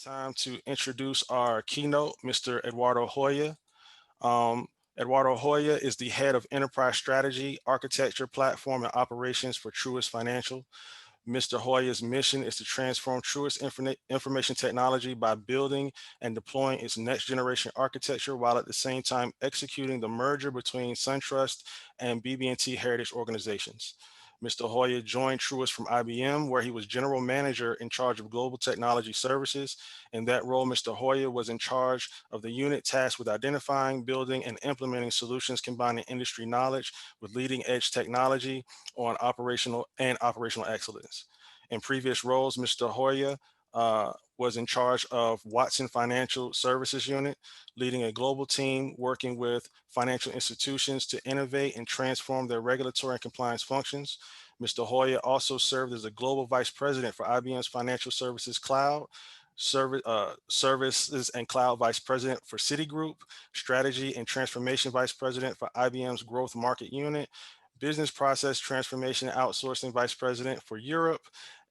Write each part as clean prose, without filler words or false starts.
Time to introduce our keynote, Mr. Eduardo Joia. Um, Eduardo Joia is the head of enterprise strategy, architecture, platform, and operations for Truist Financial. Mr. Joia's mission is to transform Truist Information Technology by building and deploying its next generation architecture while at the same time executing the merger between Suntrust and BB&T heritage organizations. Mr. Joia joined Truist from IBM, where he was general manager in charge of global technology services. In that role, Mr. Joia was in charge of the unit tasked with identifying, building, and implementing solutions combining industry knowledge with leading edge technology on operational excellence. In previous roles, Mr. Joia was in charge of Watson Financial Services Unit, leading a global team working with financial institutions to innovate and transform their regulatory and compliance functions. Mr. Joia also served as a global vice president for IBM's Financial Services Cloud, Services and Cloud Vice President for Citigroup, Strategy and Transformation Vice President for IBM's Growth Market Unit, Business Process Transformation and Outsourcing Vice President for Europe.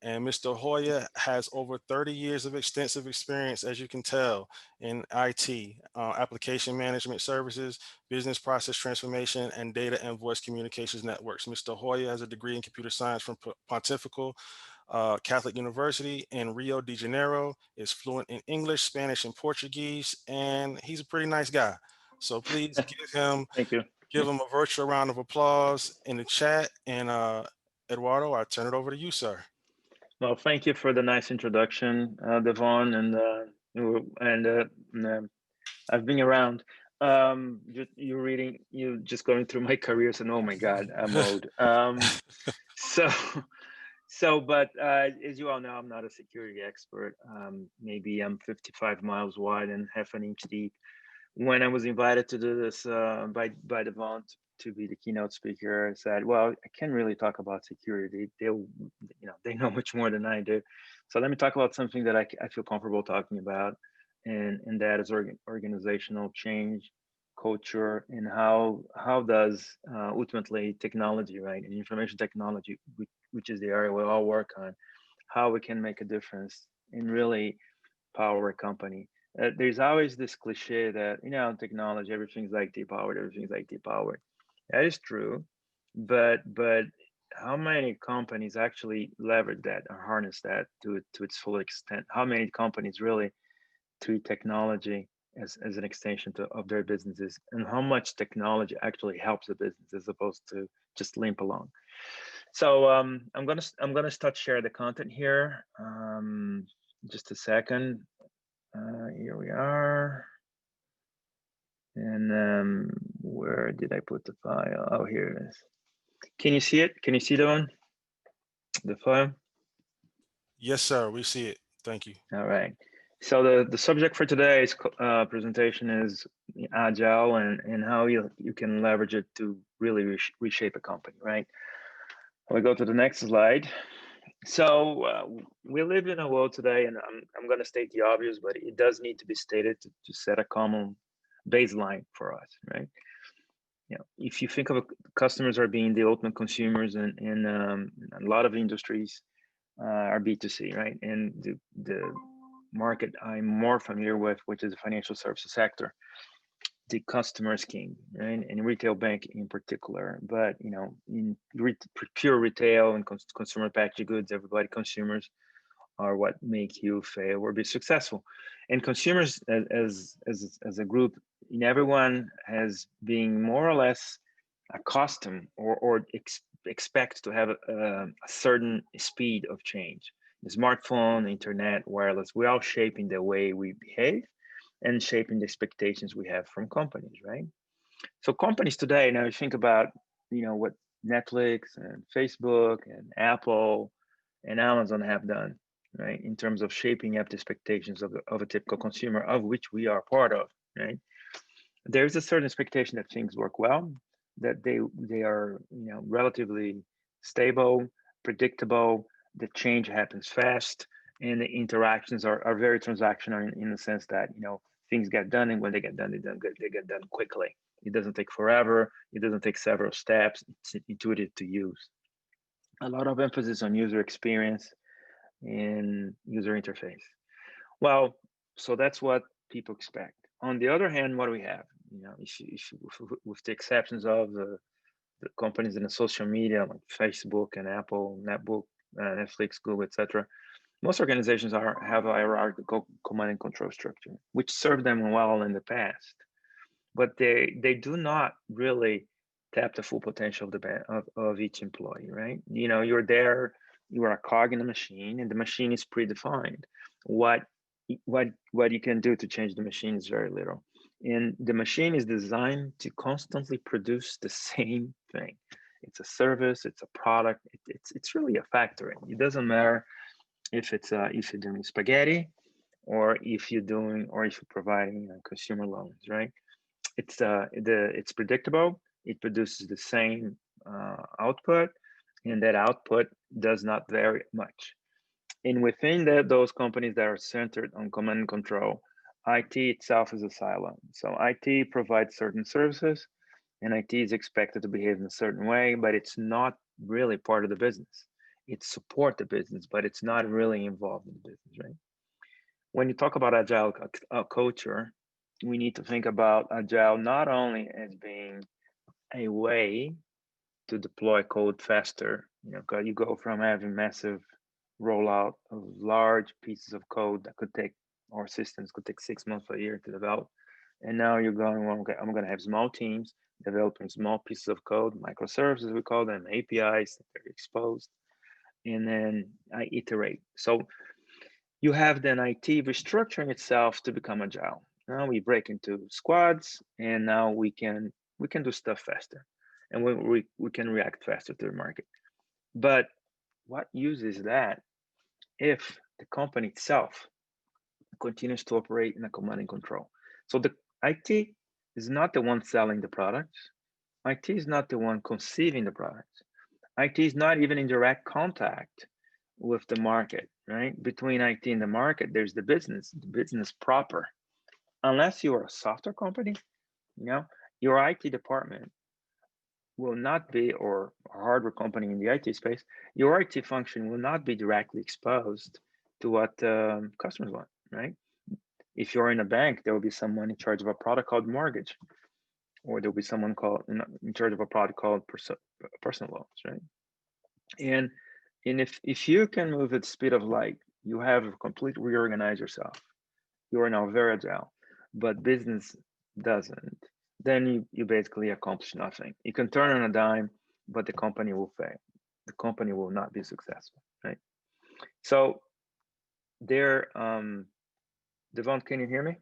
And Mr. Joia has over 30 years of extensive experience, as you can tell, in IT, application management services, business process transformation, and data and voice communications networks. Mr. Joia has a degree in computer science from Pontifical Catholic University in Rio de Janeiro, is fluent in English, Spanish, and Portuguese, and he's a pretty nice guy. So please Thank you. give him a virtual round of applause in the chat. And Eduardo, I turn it over to you, sir. Well, thank you for the nice introduction, Devon, and I've been around. You reading, you just going through my careers, and oh my God, I'm old. So, but as you all know, I'm not a security expert. Maybe I'm 55 miles wide and half an inch deep. When I was invited to do this by Devon to be the keynote speaker, I said, "Well, I can't really talk about security. They know much more than I do. So let me talk about something that I feel comfortable talking about, and that is organizational change, culture, and how does ultimately technology, right, and information technology, which is the area we all work on, how we can make a difference and really power a company. There's always this cliche that technology, everything's like depowered, everything's like depowered. That is true, but how many companies actually leverage that or harness that to its full extent? How many companies really treat technology as an extension of their businesses, and how much technology actually helps the business as opposed to just limp along? So I'm gonna start share the content here. Just a second. Here we are. And where did I put the file? Oh, here it is. Can you see it? Can you see the one? The file? Yes, sir. We see it. Thank you. All right. So the subject for today's presentation is Agile and how you can leverage it to really reshape a company, right? We go to the next slide. So we live in a world today, and I'm going to state the obvious, but it does need to be stated to set a common baseline for us, right? If you think of customers are being the ultimate consumers, and in a lot of industries are B2C, right? And the market I'm more familiar with, which is the financial services sector, the customer is king, right? And retail bank in particular. But in pure retail and consumer packaged goods, everybody consumers are what make you fail or be successful. And consumers as a group, everyone has been more or less accustomed or expect to have a certain speed of change. The smartphone, internet, wireless, we're all shaping the way we behave and shaping the expectations we have from companies, right? So companies today, now you think about, what Netflix and Facebook and Apple and Amazon have done, right, in terms of shaping up the expectations of a typical consumer, of which we are part of, right? There's a certain expectation that things work well, that they are, relatively stable, predictable, the change happens fast, and the interactions are very transactional in the sense that, things get done, and when they get done, they get done quickly. It doesn't take forever. It doesn't take several steps. It's intuitive to use. A lot of emphasis on user experience and user interface. Well, so that's what people expect. On the other hand, what do we have? With the exceptions of the companies in the social media like Facebook and Apple, Netflix, Google, etc. Most organizations have a hierarchical command and control structure, which served them well in the past, but they do not really tap the full potential of of each employee, right? You're there, you are a cog in the machine, and the machine is predefined. What what you can do to change the machine is very little, and the machine is designed to constantly produce the same thing. It's a service, it's a product, it's really a factory. It doesn't matter if you're doing spaghetti or if you're providing consumer loans, right? It's predictable. It produces the same output, and that output does not vary much. And within those companies that are centered on command and control, IT itself is a silo. So IT provides certain services, and IT is expected to behave in a certain way, but it's not really part of the business. It support the business, but it's not really involved in the business, right? When you talk about agile culture, we need to think about agile not only as being a way to deploy code faster, because you go from having massive rollout of large pieces of code that could take, or systems could take 6 months or a year to develop. And now you're going, well, okay, I'm going to have small teams developing small pieces of code, microservices, we call them, APIs that are exposed, and then I iterate. So you have then IT restructuring itself to become agile. Now we break into squads, and now we can do stuff faster, and we can react faster to the market. But what use is that if the company itself continues to operate in a command and control? So the IT is not the one selling the products. IT is not the one conceiving the products. IT is not even in direct contact with the market, right? Between IT and the market, there's the business proper. Unless you are a software company, you know, your IT department will not be, or a hardware company in the IT space, your IT function will not be directly exposed to what customers want, right? If you're in a bank, there will be someone in charge of a product called mortgage, or there'll be someone called in charge of a product called personal loans, right? And if you can move at the speed of light, you have completely reorganized yourself. You are now very agile, but business doesn't. Then you basically accomplish nothing. You can turn on a dime, but the company will fail. The company will not be successful, right? So there, Devon, can you hear me?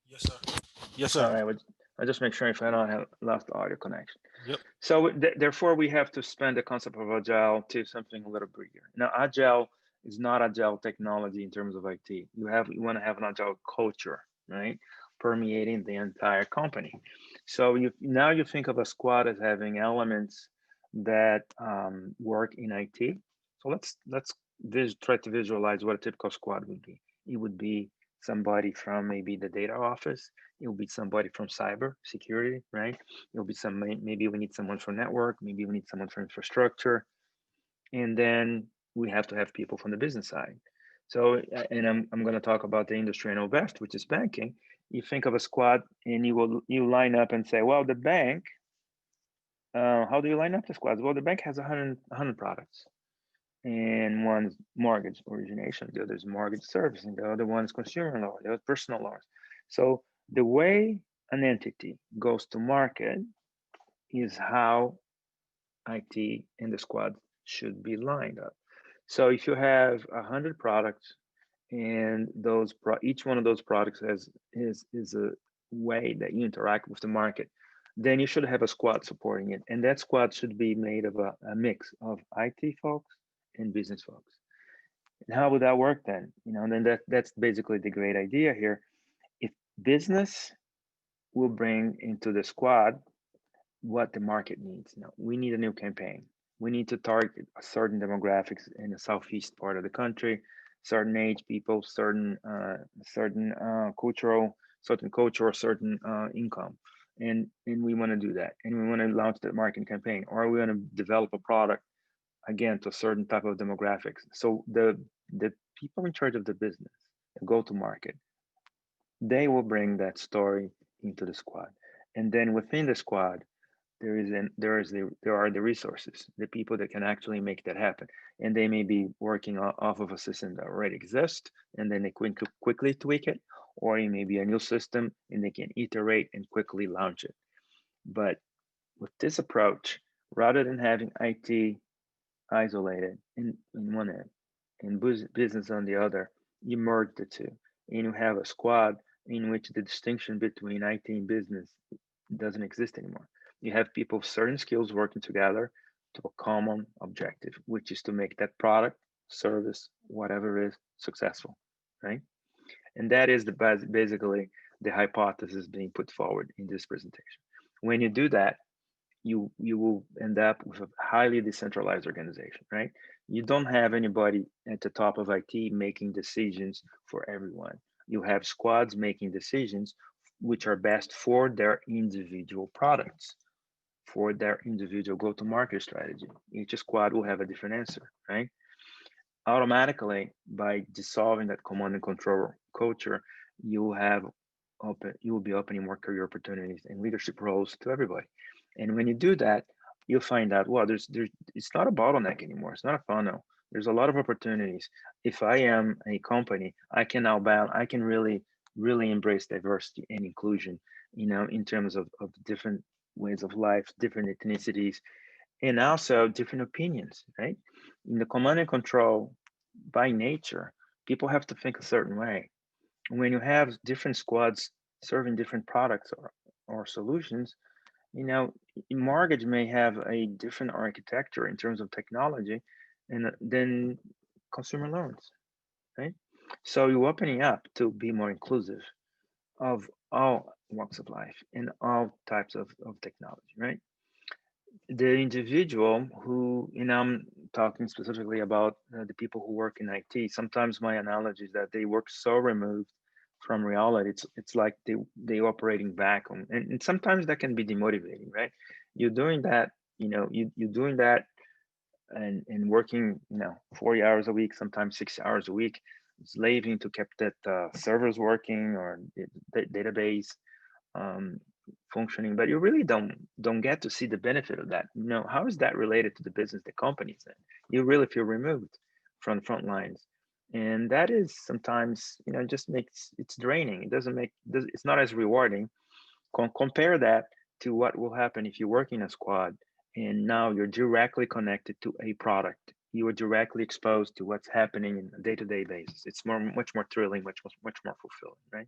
Yes, sir. Yes, All sir. right, I'll just make sure if I don't have lost the audio connection. Yep. So therefore, we have to spend the concept of agile to something a little bigger. Now, agile is not agile technology in terms of IT. You want to have an agile culture, right, permeating the entire company. So you think of a squad as having elements that work in IT. So let's try to visualize what a typical squad would be. It would be somebody from maybe the data office. It will be somebody from cyber security, right? It'll be maybe we need someone for network, maybe we need someone for infrastructure, and then we have to have people from the business side. So, and I'm going to talk about the industry I know best, which is banking. You think of a squad, and you line up and say, well, the bank. How do you line up the squads? Well, the bank has 100 products, and one's mortgage origination, the other's mortgage servicing, the other one's consumer loan, the other personal loans. So the way an entity goes to market is how IT and the squad should be lined up. So if you have 100 products, and each one of those products is a way that you interact with the market, then you should have a squad supporting it, and that squad should be made of a mix of IT folks and business folks. And how would that work then? Then that's basically the great idea here. If business will bring into the squad what the market needs. We need a new campaign. We need to target a certain demographics in the southeast part of the country, certain age people, certain culture, or certain income, and we want to do that, and we want to launch that marketing campaign, or we want to develop a product again to a certain type of demographics. So The people in charge of the business, the go-to-market, they will bring that story into the squad. And then within the squad, there are the resources, the people that can actually make that happen. And they may be working off of a system that already exists, and then they quickly tweak it, or it may be a new system and they can iterate and quickly launch it. But with this approach, rather than having IT isolated in one end and business on the other, you merge the two and you have a squad in which the distinction between IT and business doesn't exist anymore. You have people with certain skills working together to a common objective, which is to make that product, service, whatever it is, successful, right? And that is basically the hypothesis being put forward in this presentation. When you do that, you will end up with a highly decentralized organization, right? You don't have anybody at the top of IT making decisions for everyone. You have squads making decisions which are best for their individual products, for their individual go-to-market strategy. Each squad will have a different answer, right? Automatically, by dissolving that command and control culture, you will be opening more career opportunities and leadership roles to everybody. And when you do that, you'll find out, well, there's it's not a bottleneck anymore. It's not a funnel. There's a lot of opportunities. If I am a company, I can really embrace diversity and inclusion, in terms of different ways of life, different ethnicities, and also different opinions, right? In the command and control, by nature, people have to think a certain way. When you have different squads serving different products or solutions, mortgage may have a different architecture in terms of technology and than consumer loans, right? So you're opening up to be more inclusive of all walks of life and all types of technology, right? The individual who, I'm talking specifically about the people who work in IT. Sometimes my analogy is that they work so removed from reality. It's like they operate in vacuum, and sometimes that can be demotivating, right? You're doing that, you're doing that and working, 40 hours a week, sometimes 60 hours a week, slaving to keep that servers working or the database um, functioning, but you really don't get to see the benefit of that. How is that related to the business the company's in? You really feel removed from the front lines, and that is sometimes, just makes it's draining. It doesn't make it's not as rewarding. Compare that to what will happen if you work in a squad and now you're directly connected to a product. You are directly exposed to what's happening in a day-to-day basis. It's much more thrilling, much more fulfilling, right?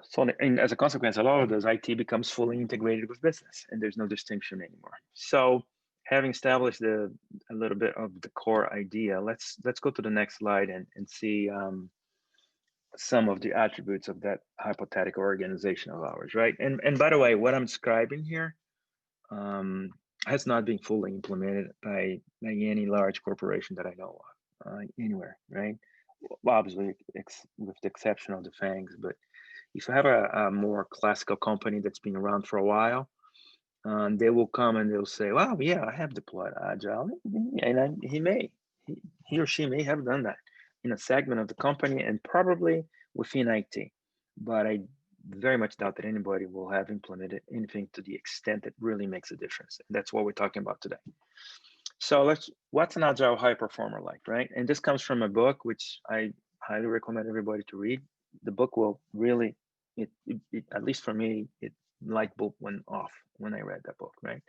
So, and as a consequence, a lot of those IT becomes fully integrated with business, and there's no distinction anymore. So, having established a little bit of the core idea, let's go to the next slide and see some of the attributes of that hypothetical organization of ours, right? And by the way, what I'm describing here um, has not been fully implemented by any large corporation that I know of anywhere, right? Well, obviously, with the exception of the FANGs, but if you have a more classical company that's been around for a while, they will come and they'll say, "Well, yeah, I have deployed Agile," and he or she may have done that in a segment of the company and probably within IT, but I very much doubt that anybody will have implemented anything to the extent that really makes a difference. And that's what we're talking about today. So what's an Agile high performer like, right? And this comes from a book which I highly recommend everybody to read. The book will really, at least for me, it light bulb went off when I read that book, right?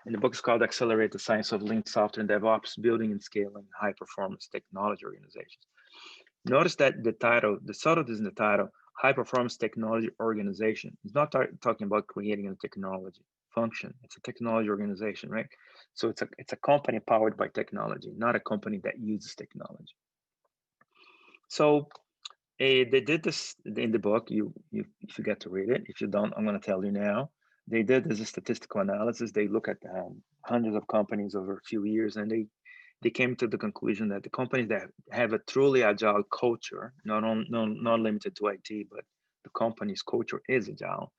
And the book is called Accelerate the Science of Lean Software and DevOps, Building and Scaling High Performance Technology Organizations. Notice that the subtlety is in the title, High Performance Technology Organization. It's not talking about creating a technology function. It's a technology organization, right? So it's a company powered by technology, not a company that uses technology. So they did this in the book. You if you get to read it. If you don't, I'm going to tell you now. They did this statistical analysis. They look at hundreds of companies over a few years, and they came to the conclusion that the companies that have a truly agile culture, not limited to IT, but the company's culture is agile.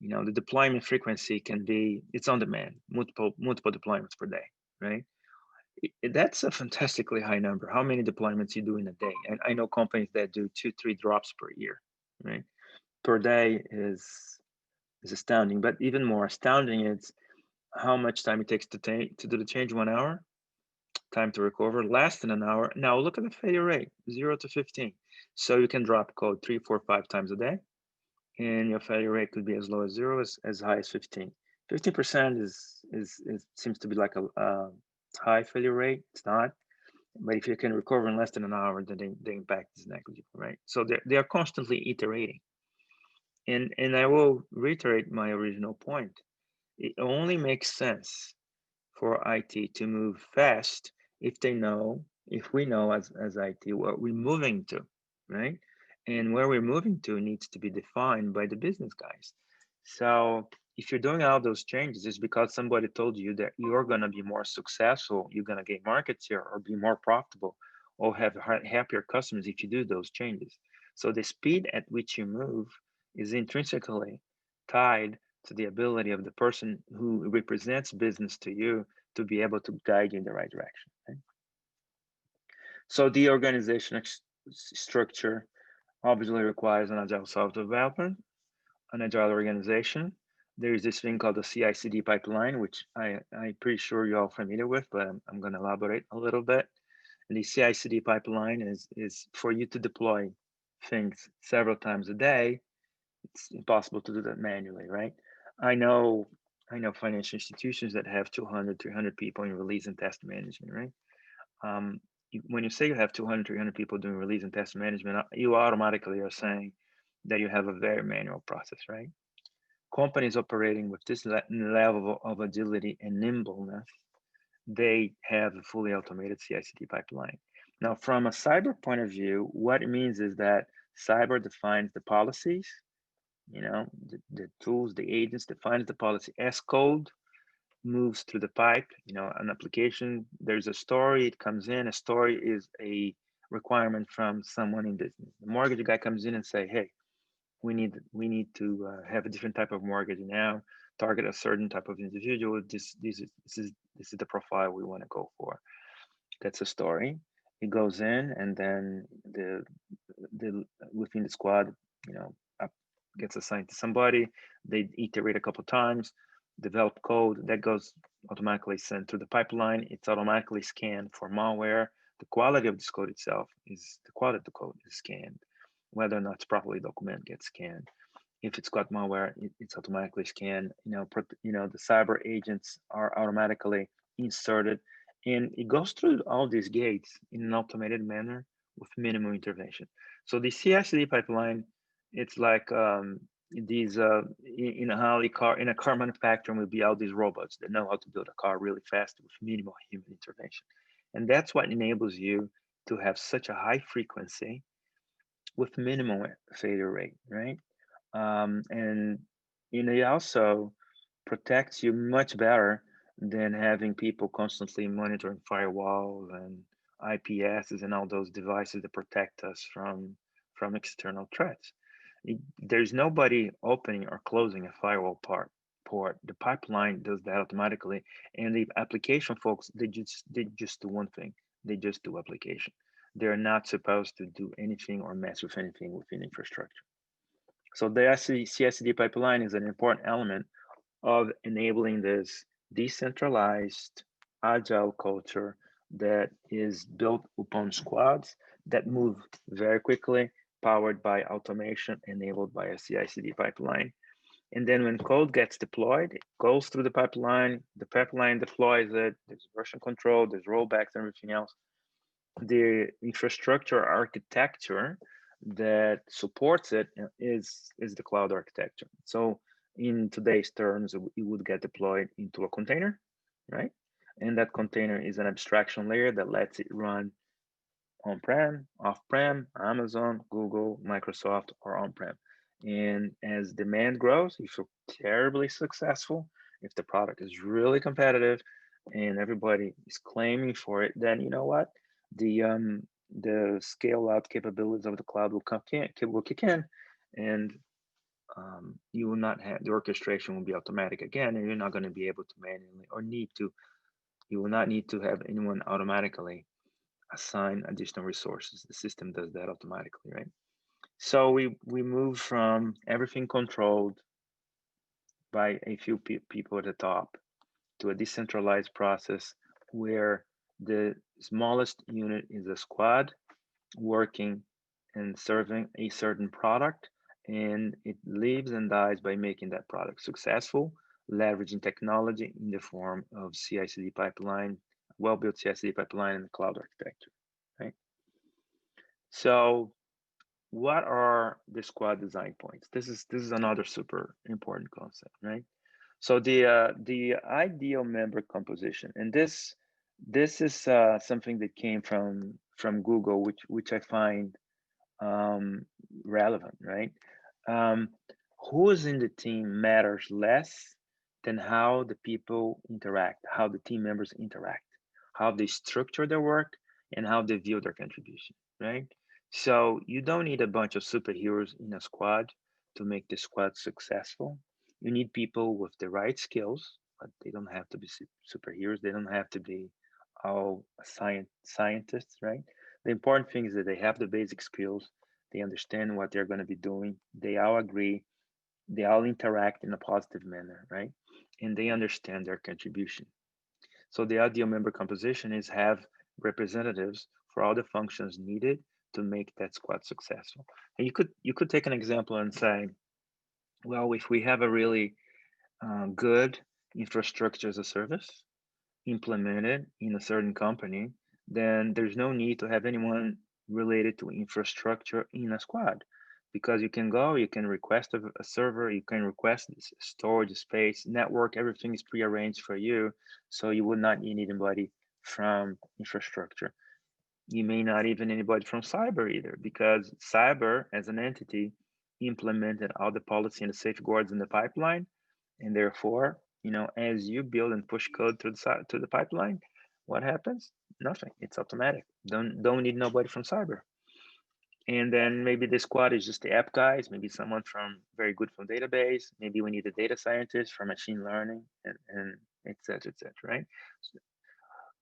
The deployment frequency can be it's on demand, multiple deployments per day, right? That's a fantastically high number. How many deployments you do in a day? And I know companies that do 2, 3 drops per year, right? Per day is astounding. But even more astounding is how much time it takes to do the change. 1 hour. Time to recover less than an hour. Now look at the failure rate, 0 to 15. So you can drop code 3, 4, 5 times a day, and your failure rate could be as low as 0 as high as 15. 15% is seems to be like a high failure rate. It's not. But if you can recover in less than an hour, then the impact is negligible, right? So they are constantly iterating. And I will reiterate my original point. It only makes sense for IT to move fast if they know, if we know as IT what we're moving to, right? And where we're moving to needs to be defined by the business guys. So if you're doing all those changes, it's because somebody told you that you're going to be more successful, you're going to gain market share or be more profitable or have happier customers if you do those changes. So the speed at which you move is intrinsically tied to the ability of the person who represents business to you to be able to guide you in the right direction. Right? So the organization structure obviously requires an agile software development, an agile organization. There is this thing called the CI/CD pipeline, which I'm pretty sure you're all familiar with, but I'm going to elaborate a little bit. And the CI/CD pipeline is for you to deploy things several times a day. It's impossible to do that manually, right? I know I know financial institutions that have 200, 300 people in release and test management, right? When you say you have 200, 300 people doing release and test management, you automatically are saying that you have a very manual process, right? Companies operating with this level of agility and nimbleness, they have a fully automated CI/CD pipeline. Now, from a cyber point of view, what it means is that cyber defines the policies, the tools, the agents defines the policy as code moves through the pipe. An application, there's a story, it comes in. A story is a requirement from someone in business. The mortgage guy comes in and say, hey, we need to have a different type of mortgage now, target a certain type of individual. This is the profile we want to go for. That's a story. It goes in, and then the within the squad, you know, gets assigned to somebody. They iterate a couple times, develop code that goes automatically sent through the pipeline. It's automatically scanned for malware. The quality of this code itself is the quality of the code is scanned. Whether or not it's properly documented gets scanned. If it's got malware, it's automatically scanned. The cyber agents are automatically inserted, and it goes through all these gates in an automated manner with minimum intervention. So the CI/CD pipeline, it's like these in a car manufacturing will be all these robots that know how to build a car really fast with minimal human intervention, and that's what enables you to have such a high frequency with minimal failure rate, right? And it also protects you much better than having people constantly monitoring firewalls and IPSs and all those devices that protect us from external threats. There's nobody opening or closing a firewall port. The pipeline does that automatically, and the application folks they just do one thing. They just do application. They're not supposed to do anything or mess with anything within infrastructure. So the CI/CD pipeline is an important element of enabling this decentralized agile culture that is built upon squads that move very quickly, powered by automation, enabled by a CI/CD pipeline. And then when code gets deployed, it goes through the pipeline deploys it, there's version control, there's rollbacks and everything else. The infrastructure architecture that supports it is the cloud architecture. So in today's terms, it would get deployed into a container, right? And that container is an abstraction layer that lets it run on-prem, off-prem, Amazon, Google, Microsoft, or on-prem. And as demand grows, if you're terribly successful, if the product is really competitive and everybody is claiming for it, then you know what? The scale out capabilities of the cloud will kick in, and you will not have the orchestration will be automatic again, and you're not going to be able to manually or need to You will not need to have anyone automatically assign additional resources. The system does that automatically, right? So we move from everything controlled by a few people at the top to a decentralized process where the smallest unit is a squad working and serving a certain product, and it lives and dies by making that product successful, leveraging technology in the form of CI/CD pipeline, well-built CI/CD pipeline, and cloud architecture, right? So what are the squad design points? This is another super important concept, right? So the ideal member composition, and this is something that came from Google, which I find um, relevant, right? Um, who is in the team matters less than how the people interact, how the team members interact, how they structure their work, and how they view their contribution, right? So you don't need a bunch of superheroes in a squad to make the squad successful. You need people with the right skills, but they don't have to be superheroes. They don't have to be all scientists, right? The important thing is that they have the basic skills, they understand what they're going to be doing, they all agree, they all interact in a positive manner, right? And they understand their contribution. So the ideal member composition is have representatives for all the functions needed to make that squad successful. And you could take an example and say, well, if we have a really good infrastructure as a service implemented in a certain company, then there's no need to have anyone related to infrastructure in a squad, because you can go, you can request a server, you can request storage space, network, everything is prearranged for you. So you would not need anybody from infrastructure. You may not even anybody from cyber either, because cyber as an entity implemented all the policy and the safeguards in the pipeline, and therefore, as you build and push code through to the pipeline, what happens? Nothing. It's automatic. Don't need nobody from cyber. And then maybe the squad is just the app guys, maybe someone from very good from database, maybe we need a data scientist for machine learning, and et cetera, et cetera, right?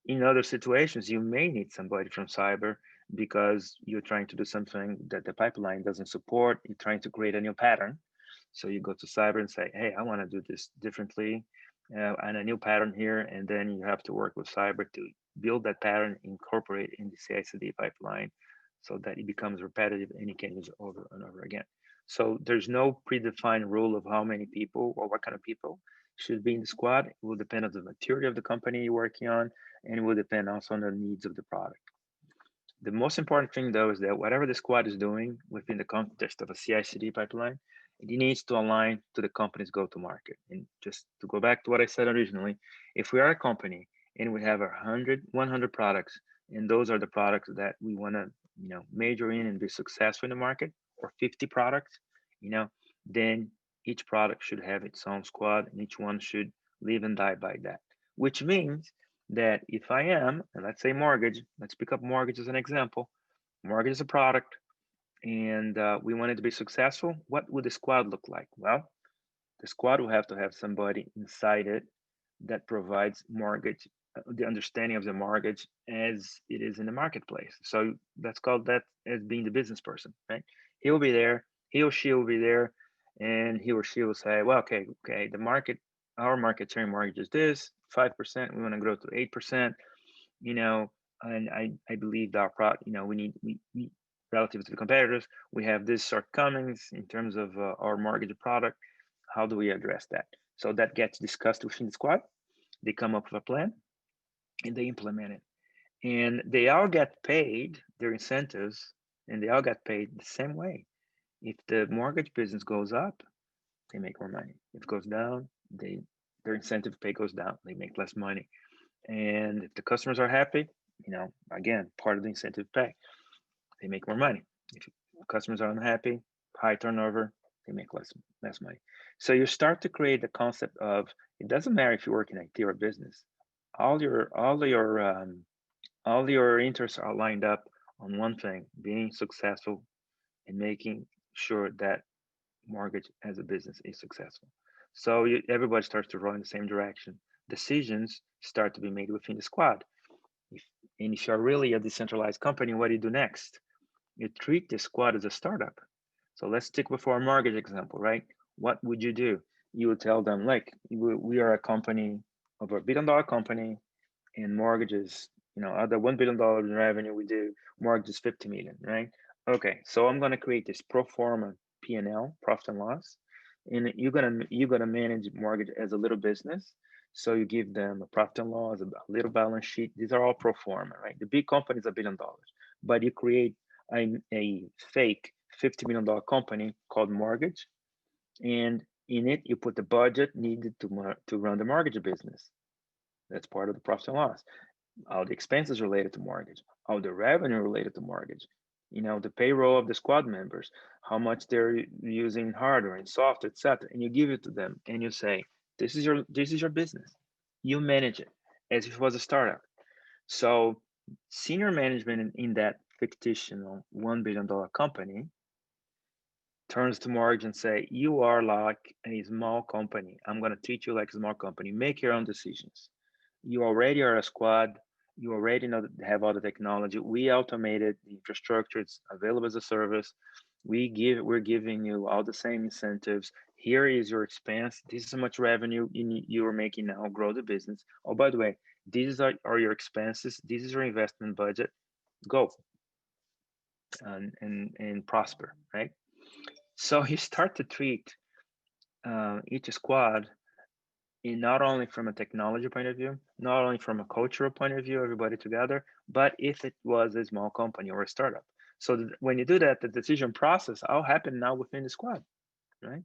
In other situations, you may need somebody from cyber because you're trying to do something that the pipeline doesn't support. You're trying to create a new pattern. So you go to cyber and say, hey, I want to do this differently and a new pattern here. And then you have to work with cyber to build that pattern, incorporate in the CI/CD pipeline so that it becomes repetitive and you can use it over and over again. So there's no predefined rule of how many people or what kind of people should be in the squad. It will depend on the maturity of the company you're working on, and it will depend also on the needs of the product. The most important thing though is that whatever the squad is doing within the context of a CI/CD pipeline, it needs to align to the company's go-to-market. And just to go back to what I said originally, if we are a company and we have 100 products, and those are the products that we want to, major in and be successful in the market, or 50 products, you know, then each product should have its own squad, and each one should live and die by that. Which means that if I am, and let's say mortgage, let's pick up mortgage as an example. Mortgage is a product, and we want it to be successful. What would the squad look like? Well, the squad will have to have somebody inside it that provides mortgage, the understanding of the mortgage as it is in the marketplace. So let's call that as being the business person, right? He'll be there, he or she will be there, and he or she will say, well, okay, the market, our market share mortgage is this 5%. We want to grow to 8%, you know, and I believe that our product, we relative to the competitors, we have this shortcomings in terms of our mortgage product. How do we address that? So that gets discussed within the squad. They come up with a plan and they implement it. And they all get paid their incentives, and they all get paid the same way. If the mortgage business goes up, they make more money. If it goes down, their incentive pay goes down. They make less money. And if the customers are happy, again, part of the incentive pay, they make more money. If customers are unhappy, high turnover, they make less money. So you start to create the concept of, it doesn't matter if you work in IT or business. All your interests are lined up on one thing: being successful and making sure that mortgage as a business is successful. So everybody starts to row in the same direction. decisions start to be made within the squad. And if you're really a decentralized company, what do you do next? You treat the squad as a startup. So let's stick with our mortgage example, right? What would you do? You would tell them, like, we are a company, over $1 billion company, and mortgages, out of $1 billion in revenue we do, mortgages 50 million, right? Okay, so I'm gonna create this pro forma P&L, profit and loss, and you're gonna manage mortgage as a little business. So you give them a profit and loss, a little balance sheet. These are all pro forma, right? The big company is $1 billion, but you create a fake $50 million company called mortgage, and in it you put the budget needed to run the mortgage business. That's part of the profit and loss. All the expenses related to mortgage, all the revenue related to mortgage, the payroll of the squad members, how much they're using hardware and software, etc. And you give it to them and you say, this is your business. You manage it as if it was a startup. So senior management in that fictional $1 billion company turns to mortgage and say, you are like a small company. I'm going to treat you like a small company. Make your own decisions. You already are a squad. You already have all the technology. We automated the infrastructure. It's available as a service. We're giving you all the same incentives. Here is your expense. This is how much revenue you are making now. Grow the business. Oh, by the way, these are your expenses. This is your investment budget. Go and prosper, right? So you start to treat each squad in not only from a technology point of view, not only from a cultural point of view, everybody together, but if it was a small company or a startup. So when you do that, the decision process all happen now within the squad, right?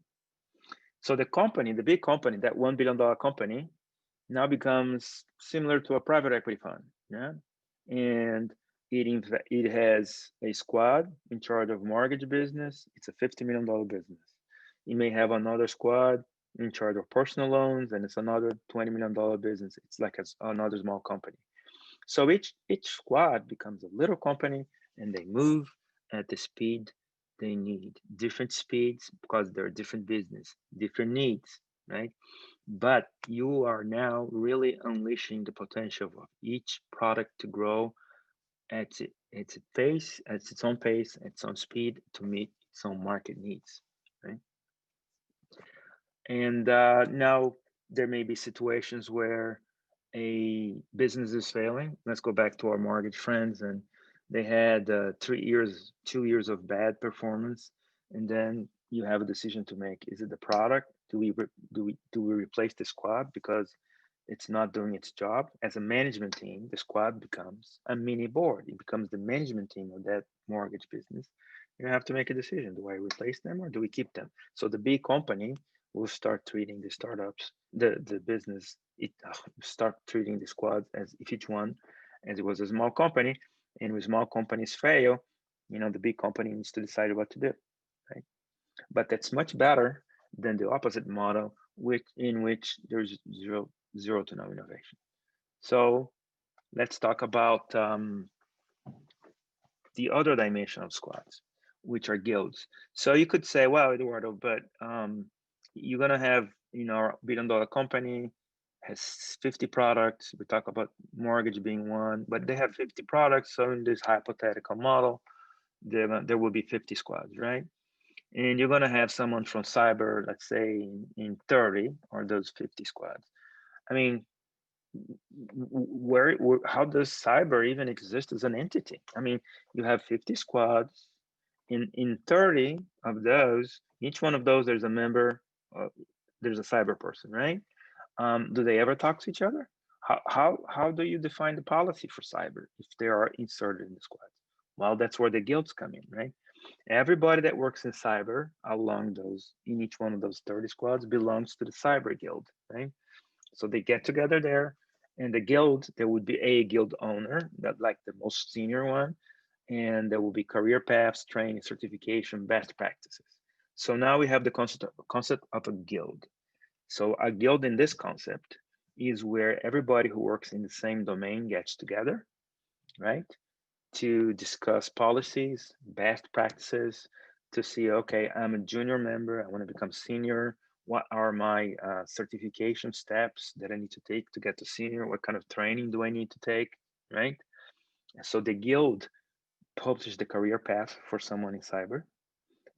So the company, the big company, that $1 billion company, now becomes similar to a private equity fund, yeah, and it has a squad in charge of mortgage business. It's a $50 million business. You may have another squad in charge of personal loans, and it's another $20 million business. It's like another small company. So each squad becomes a little company, and they move at the speed they need. Different speeds because they're different business, different needs, right? But you are now really unleashing the potential of each product to grow at its pace, at its own pace, at its own speed to meet its own market needs, right? And now there may be situations where a business is failing. Let's go back to our mortgage friends, and they had 3 years, 2 years of bad performance, and then you have a decision to make. Is it the product? Do we replace the squad because it's not doing its job? As a management team, the squad becomes a mini board. It becomes the management team of that mortgage business. You have to make a decision. Do I replace them or do we keep them? So the big company will start treating the startups, the business, start treating the squads as if each one as it was a small company. And when small companies fail, the big company needs to decide what to do, right? But that's much better than the opposite model, in which there's zero to no innovation. So let's talk about the other dimension of squads, which are guilds. So you could say, well, Eduardo, but you're gonna have, a $1 billion company has 50 products. We talk about mortgage being one, but they have 50 products. So in this hypothetical model, there will be 50 squads, right? And you're gonna have someone from cyber, let's say in 30 or those 50 squads. I mean, how does cyber even exist as an entity? I mean, you have 50 squads. In 30 of those, each one of those, there's a member, there's a cyber person, right? Do they ever talk to each other? How do you define the policy for cyber if they are inserted in the squads? Well, that's where the guilds come in, right? Everybody that works in cyber in each one of those 30 squads belongs to the cyber guild, right? So they get together there, and the guild, there would be a guild owner, that like the most senior one, and there will be career paths, training, certification, best practices. So now we have the concept of a guild. So a guild in this concept is where everybody who works in the same domain gets together, right? To discuss policies, best practices, to see, okay, I'm a junior member, I want to become senior. what are my certification steps that I need to take to get to senior? What kind of training do I need to take, right? So the guild publishes the career path for someone in cyber.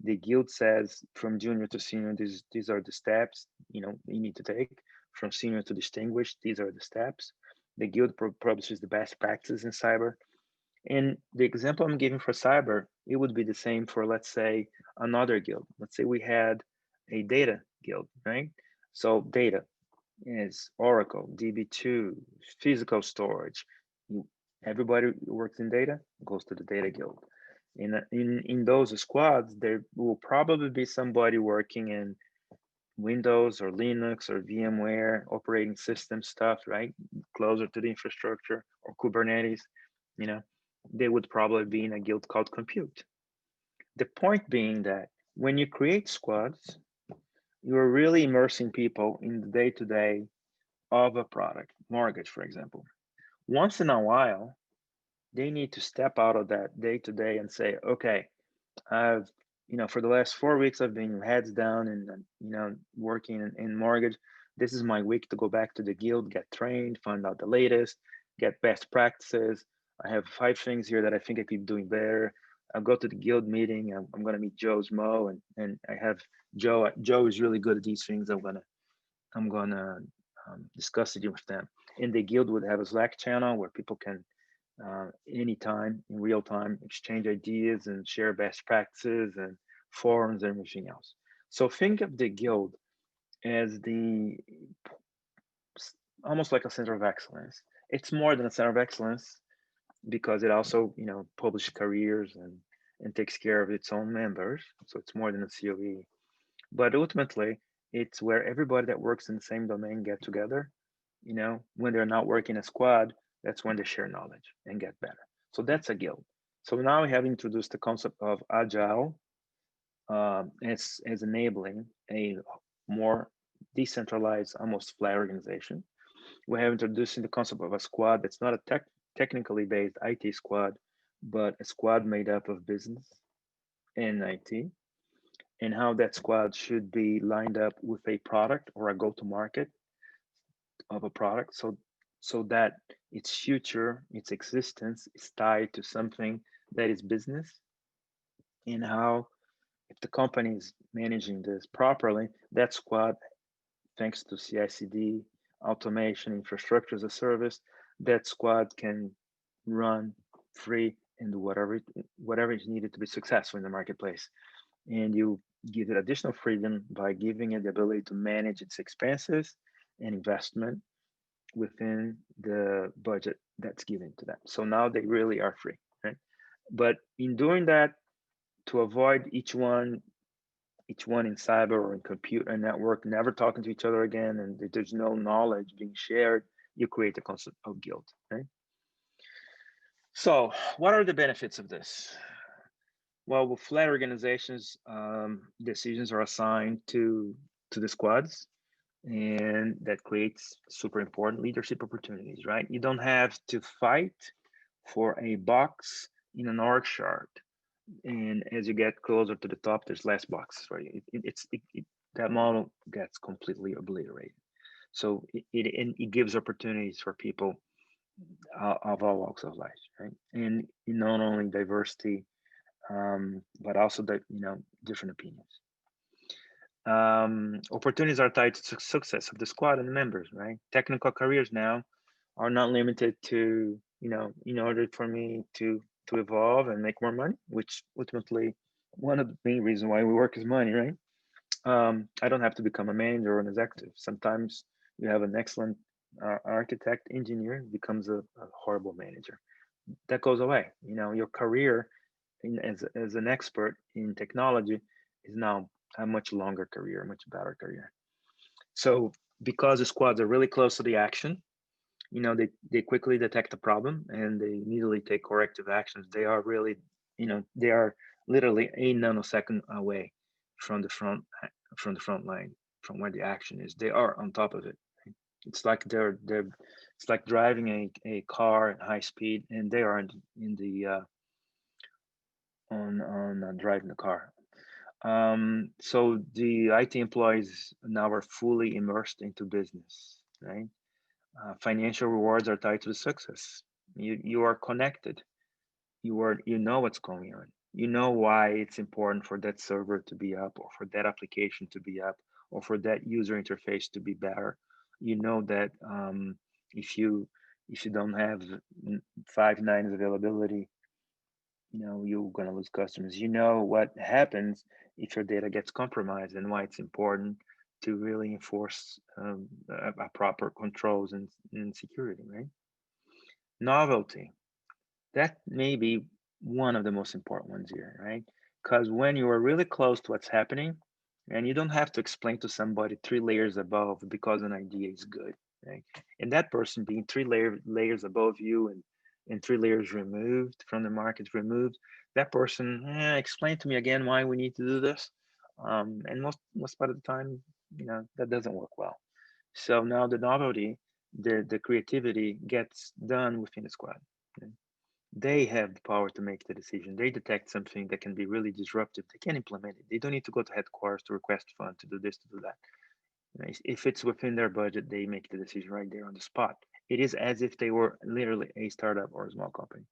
The guild says from junior to senior, these are the steps you need to take. From senior to distinguished, these are the steps. The guild publishes the best practices in cyber. And the example I'm giving for cyber, it would be the same for, let's say, another guild. Let's say we had a data guild, right? So data is Oracle, DB2, physical storage. Everybody who works in data goes to the data guild. In those squads, there will probably be somebody working in Windows or Linux or VMware operating system stuff, right? Closer to the infrastructure or Kubernetes, you know, they would probably be in a guild called compute. The point being that when you create squads, you are really immersing people in the day-to-day of a product, mortgage, for example. Once in a while, they need to step out of that day-to-day and say, okay, I've, for the last 4 weeks, I've been heads down and, working in mortgage. This is my week to go back to the guild, get trained, find out the latest, get best practices. I have 5 things here that I think I could be doing better. I'll go to the guild meeting. I'm going to meet Joe's Mo, and I have Joe. Joe is really good at these things. I'm gonna discuss it with them. And the guild would have a Slack channel where people can anytime in real time exchange ideas and share best practices and forums and everything else. So think of the guild as the almost like a center of excellence. It's more than a center of excellence because it also publishes careers and takes care of its own members. So it's more than a COE. But ultimately, it's where everybody that works in the same domain get together. When they're not working a squad, that's when they share knowledge and get better. So that's a guild. So now we have introduced the concept of agile as enabling a more decentralized, almost flat organization. We have introduced the concept of a squad that's not a technically based IT squad, but a squad made up of business and IT, and how that squad should be lined up with a product or a go-to-market of a product, so that its future, its existence is tied to something that is business, and how if the company is managing this properly, that squad, thanks to CI/CD, automation, infrastructure as a service, that squad can run free and do whatever is needed to be successful in the marketplace. And you give it additional freedom by giving it the ability to manage its expenses and investment within the budget that's given to them. So now they really are free, right? But in doing that, to avoid each one in cyber or in compute and network never talking to each other again, and there's no knowledge being shared, you create the concept of guild, right? So what are the benefits of this? Well, with flat organizations, decisions are assigned to the squads, and that creates super important leadership opportunities, right? You don't have to fight for a box in an org chart, and as you get closer to the top, there's less boxes, right? That model gets completely obliterated. So it gives opportunities for people of all walks of life, right? And not only diversity, but also the different opinions. Opportunities are tied to success of the squad and the members, right? Technical careers now are not limited to, in order for me to evolve and make more money, which ultimately one of the main reasons why we work is money, right? I don't have to become a manager or an executive. Sometimes you have an excellent architect, engineer, becomes a horrible manager. That goes away. Your career as an expert in technology is now a much longer career, a much better career. So because the squads are really close to the action, they quickly detect the problem and they immediately take corrective actions. They are really, they are literally a nanosecond away from the front line, from where the action is. They are on top of it. It's like it's like driving a car at high speed, and they are in the on driving the car. So the IT employees now are fully immersed into business, right? Financial rewards are tied to the success. You are connected. You know what's going on. You know why it's important for that server to be up, or for that application to be up, or for that user interface to be better. You know that if you if you don't have 5 nines availability, you're going to lose customers. You know what happens if your data gets compromised, and why it's important to really enforce a proper controls and security, right? Novelty, that may be one of the most important ones here, right? Because when you are really close to what's happening, and you don't have to explain to somebody 3 layers above because an idea is good, right? And that person being layers above you, and 3 layers removed from the market, removed, that person, explain to me again why we need to do this. And most part of the time, that doesn't work well. So now the novelty, the creativity gets done within the squad. Okay? They have the power to make the decision. They detect something that can be really disruptive. They can implement it. They don't need to go to headquarters to request fund to do this, to do that. If it's within their budget, they make the decision right there on the spot. It is as if they were literally a startup or a small company.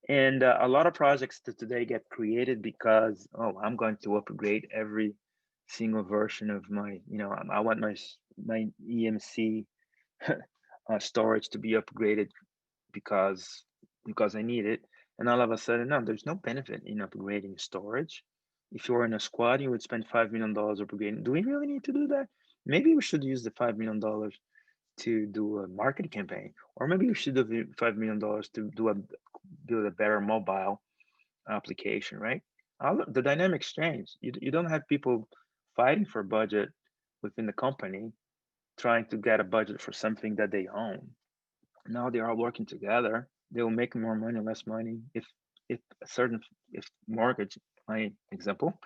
And a lot of projects that today get created because, oh, I'm going to upgrade every single version of my, I want my EMC storage to be upgraded because I need it. And all of a sudden, no, there's no benefit in upgrading storage. If you're in a squad, you would spend $5 million upgrading. Do we really need to do that? Maybe we should use the $5 million to do a marketing campaign, or maybe we should do the $5 million to build a better mobile application, right? The dynamics change. You don't have people fighting for budget within the company, trying to get a budget for something that they own. Now they are working together. They will make more money, less money, if a certain if mortgage, my example,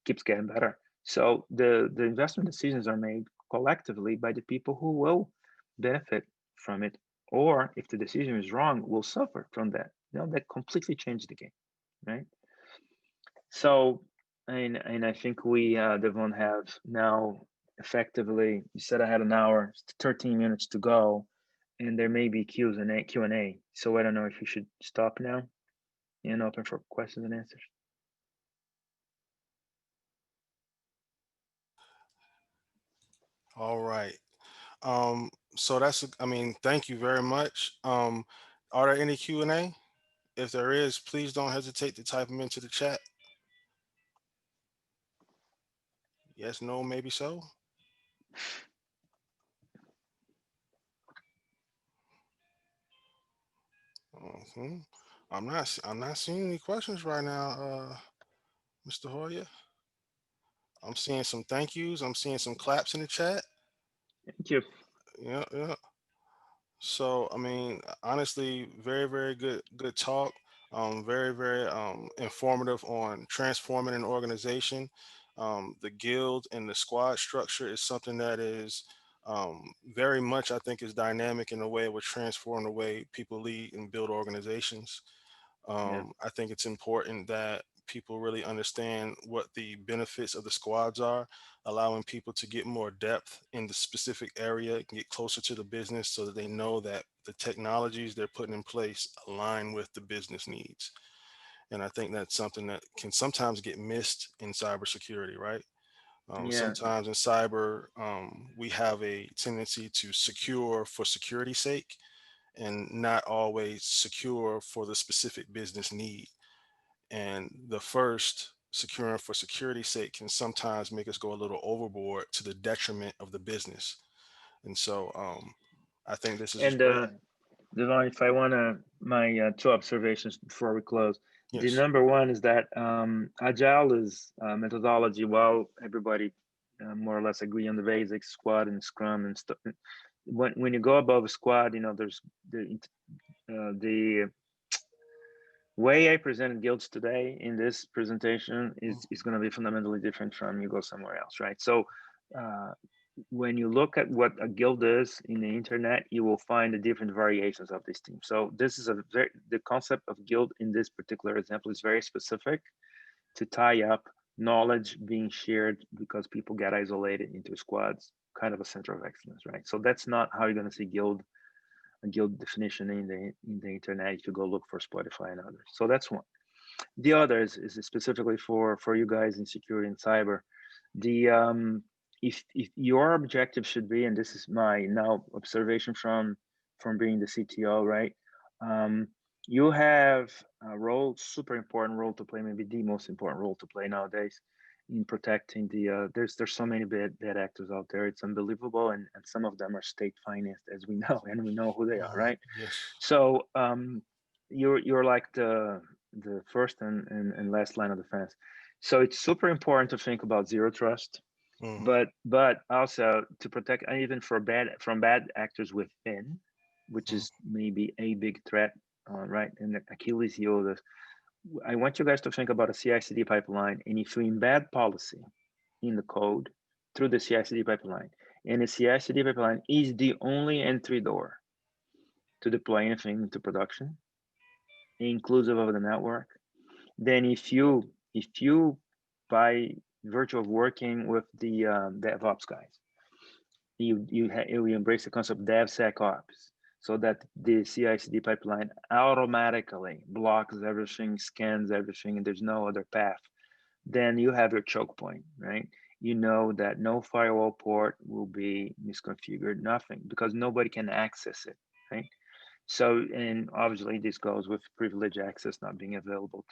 keeps getting better. So the investment decisions are made collectively by the people who will benefit from it, or if the decision is wrong, will suffer from that. That completely changed the game, right? So, and I think we, Devon, have now effectively. You said I had an hour, 13 minutes to go, and there may be Q&A. So I don't know if you should stop now and open for questions and answers. All right. So I mean, thank you very much. Are there any Q&A? If there is, please don't hesitate to type them into the chat. Yes, no, maybe so. hmm I'm not seeing any questions right now, Mr. Hoya. I'm seeing some thank yous. I'm seeing some claps in the chat. Thank you. Yeah, yeah. So, I mean, honestly, very, very good talk. Very, very informative on transforming an organization. The guild and the squad structure is something that is very much, I think, is dynamic in the way it would transform the way people lead and build organizations. Yeah. I think it's important that people really understand what the benefits of the squads are, allowing people to get more depth in the specific area, and get closer to the business so that they know that the technologies they're putting in place align with the business needs. And I think that's something that can sometimes get missed in cybersecurity, right? Yeah. Sometimes in cyber, we have a tendency to secure for security's sake and not always secure for the specific business need. And the first, securing for security's sake, can sometimes make us go a little overboard to the detriment of the business. And so I think this is And great. Devon, if I wanna my two observations before we close. The Yes. number one is that Agile is methodology. Well, everybody more or less agree on the basics, Squad and Scrum and stuff. When you go above a Squad, there's the way I presented guilds today in this presentation is going to be fundamentally different from you go somewhere else, right? So uh, when you look at what a guild is in the internet, you will find the different variations of this team. So this is the concept of guild in this particular example is very specific to tie up knowledge being shared because people get isolated into squads, kind of a center of excellence, right? So that's not how you're going to see a guild definition in the internet if you go look for Spotify and others. So that's one. The other is specifically for you guys in security and cyber. The if your objective should be, and this is my now observation from being the CTO, right? Um, you have a role, super important role to play, maybe the most important role to play nowadays in protecting the. There's so many bad actors out there. It's unbelievable, and some of them are state financed, as we know, and we know who they are, right? Yes. So you're like the first and last line of defense. So it's super important to think about zero trust, Hmm. but also to protect even for bad actors within, which Hmm. is maybe a big threat, right? And the Achilles heel of this. I want you guys to think about a CI/CD pipeline, and if you embed policy in the code through the CI/CD pipeline, and the CI/CD pipeline is the only entry door to deploy anything into production, inclusive of the network, then if you by virtue of working with the DevOps guys, you embrace the concept of DevSecOps, so that the CI/CD pipeline automatically blocks everything, scans everything, and there's no other path. Then you have your choke point, right? You know that no firewall port will be misconfigured, nothing, because nobody can access it, right? So, and obviously this goes with privileged access not being available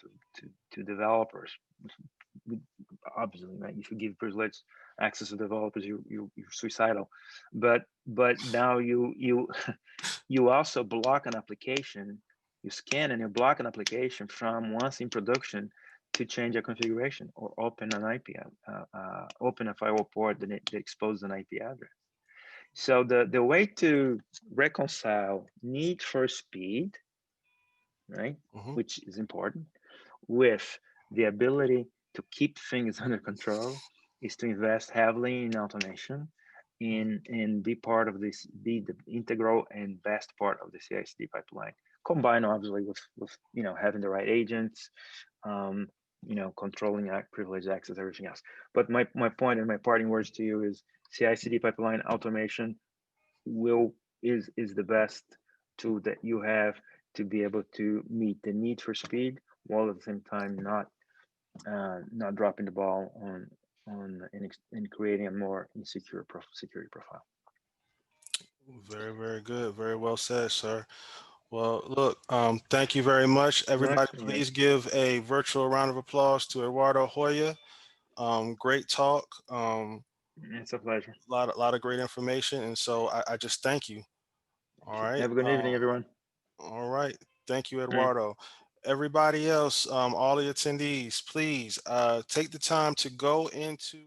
to developers. Obviously, right? If you give privileged access to developers, you're suicidal. But now you you also block an application. You scan and you block an application from once in production to change a configuration or open an IP, open a firewall port that exposes an IP address. So the way to reconcile need for speed, right, Hmm. which is important, with the ability to keep things under control is to invest heavily in automation and be part of this, be the integral and best part of the CI/CD pipeline. Combined, obviously, with having the right agents, um, controlling privileged access, everything else. But my point and my parting words to you is CI/CD pipeline automation will is the best tool that you have to be able to meet the need for speed while at the same time not dropping the ball in creating a more insecure security profile. Very, very good. Very well said, sir. Well, look, thank you very much. Nice Everybody, to meet you. please give a virtual round of applause to Eduardo Joia. Great talk. It's a pleasure. Lot of great information. And so I just thank you. All right. Have a good evening, everyone. All right. Thank you, All right. Eduardo. Everybody else, all the attendees, please take the time to go into